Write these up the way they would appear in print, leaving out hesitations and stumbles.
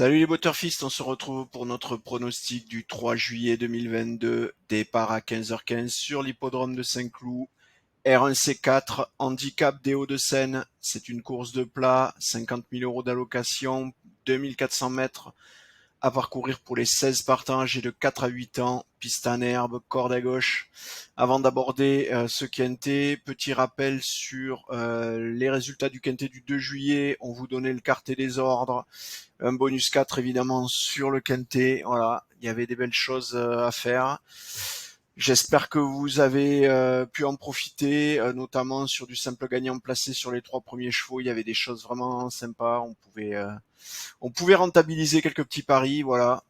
Salut les Butterfist, on se retrouve pour notre pronostic du 3 juillet 2022, départ à 15h15 sur l'hippodrome de Saint-Cloud, R1C4, handicap des Hauts-de-Seine, c'est une course de plat, 50 000 euros d'allocation, 2400 mètres à parcourir pour les 16 partants âgés de 4 à 8 ans, piste en herbe, corde à gauche. Avant d'aborder ce quintet, petit rappel sur les résultats du quintet du 2 juillet, on vous donnait le quartet des ordres, un bonus 4 évidemment sur le quintet, voilà, il y avait des belles choses à faire. J'espère que vous avez pu en profiter, notamment sur du simple gagnant placé sur les 3 premiers chevaux, il y avait des choses vraiment sympas, on pouvait rentabiliser quelques petits paris, voilà.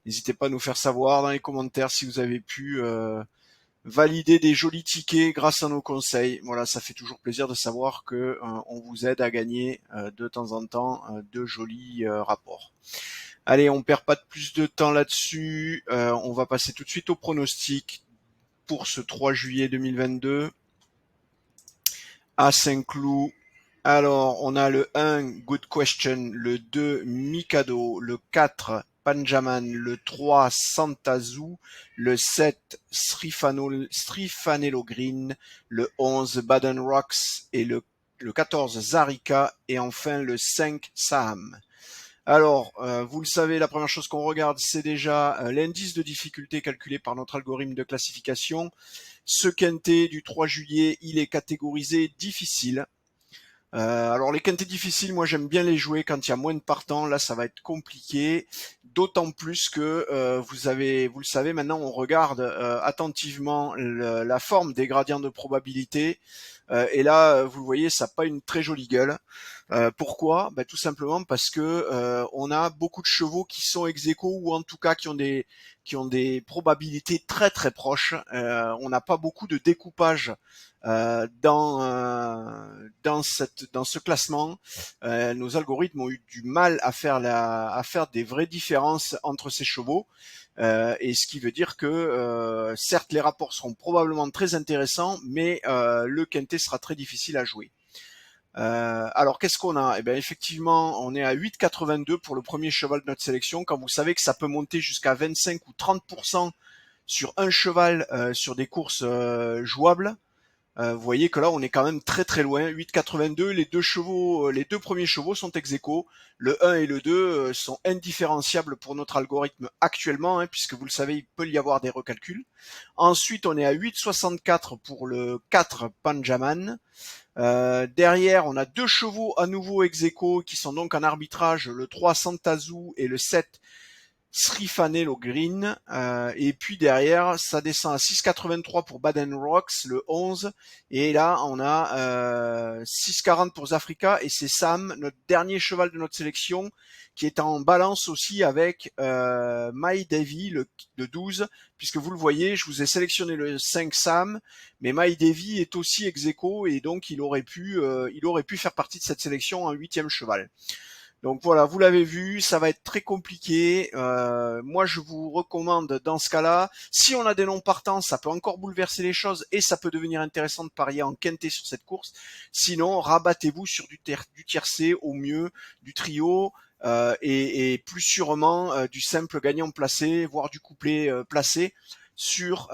N'hésitez pas à nous faire savoir dans les commentaires si vous avez pu valider des jolis tickets grâce à nos conseils. Voilà, ça fait toujours plaisir de savoir que on vous aide à gagner de temps en temps de jolis rapports. Allez, on perd pas de plus de temps là-dessus. On va passer tout de suite au pronostic pour ce 3 juillet 2022 à Saint-Cloud. Alors, on a le 1, Good Question, le 2, Mikado, le 4, Panjaman, le 3, Santazu, le 7, Strifanello Green, le 11, Baden Rocks et le 14, Zarika et enfin le 5, Saham. Alors, vous le savez, la première chose qu'on regarde, c'est déjà l'indice de difficulté calculé par notre algorithme de classification. Ce quintet du 3 juillet, il est catégorisé difficile. Alors les quintets difficiles, moi j'aime bien les jouer quand il y a moins de partants. Là, ça va être compliqué, d'autant plus que vous le savez, maintenant on regarde attentivement la forme des gradients de probabilité. Et là, vous le voyez, ça n'a pas une très jolie gueule. Pourquoi? Tout simplement parce que on a beaucoup de chevaux qui sont ex aequo ou en tout cas qui ont des probabilités très très proches. On n'a pas beaucoup de découpage dans ce classement. Nos algorithmes ont eu du mal à faire des vraies différences entre ces chevaux. Et ce qui veut dire que certes les rapports seront probablement très intéressants, mais le quintet sera très difficile à jouer. Alors qu'est-ce qu'on a? Eh bien effectivement, on est à 8,82 pour le premier cheval de notre sélection. Quand vous savez que ça peut monter jusqu'à 25 ou 30% sur un cheval sur des courses jouables, vous voyez que là, on est quand même très très loin. 8,82, les deux premiers chevaux sont ex aequo. Le 1 et le 2 sont indifférenciables pour notre algorithme actuellement, puisque vous le savez, il peut y avoir des recalculs. Ensuite, on est à 8,64 pour le 4 Panjaman. Derrière, on a deux chevaux à nouveau ex aequo qui sont donc en arbitrage, le 3 Santazu et le 7 Srifanello Green, et puis derrière ça descend à 6,83 pour Baden Rocks, le 11, et là on a 6,40 pour Zafrika, et c'est Sam, notre dernier cheval de notre sélection, qui est en balance aussi avec My Davy, le 12, puisque vous le voyez, je vous ai sélectionné le 5 Sam, mais My Davy est aussi ex aequo, et donc il aurait pu faire partie de cette sélection en 8e cheval. Donc voilà, vous l'avez vu, ça va être très compliqué. Moi, je vous recommande dans ce cas-là, si on a des noms partants, ça peut encore bouleverser les choses et ça peut devenir intéressant de parier en quintet sur cette course. Sinon, rabattez-vous sur du tiercé, au mieux du trio, et plus sûrement du simple gagnant placé, voire du couplet placé sur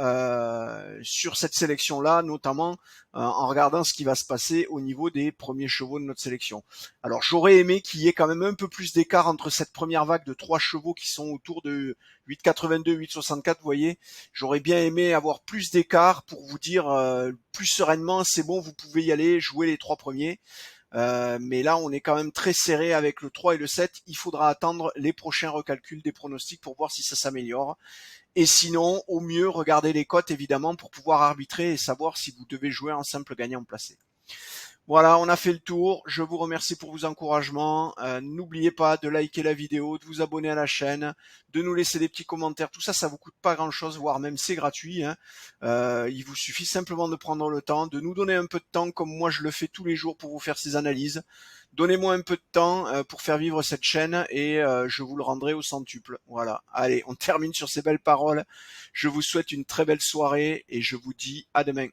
cette sélection-là, notamment en regardant ce qui va se passer au niveau des premiers chevaux de notre sélection. Alors j'aurais aimé qu'il y ait quand même un peu plus d'écart entre cette première vague de 3 chevaux qui sont autour de 8,82, 8,64, vous voyez. J'aurais bien aimé avoir plus d'écart pour vous dire plus sereinement, c'est bon, vous pouvez y aller, jouer les 3 premiers. Mais là, on est quand même très serré avec le 3 et le 7. Il faudra attendre les prochains recalculs des pronostics pour voir si ça s'améliore. Et sinon, au mieux, regardez les cotes évidemment pour pouvoir arbitrer et savoir si vous devez jouer en simple gagnant placé. Voilà, on a fait le tour. Je vous remercie pour vos encouragements. N'oubliez pas de liker la vidéo, de vous abonner à la chaîne, de nous laisser des petits commentaires. Tout ça, ça vous coûte pas grand-chose, voire même c'est gratuit. Il vous suffit simplement de prendre le temps, de nous donner un peu de temps, comme moi je le fais tous les jours pour vous faire ces analyses. Donnez-moi un peu de temps pour faire vivre cette chaîne et je vous le rendrai au centuple. Voilà. Allez, on termine sur ces belles paroles. Je vous souhaite une très belle soirée et je vous dis à demain.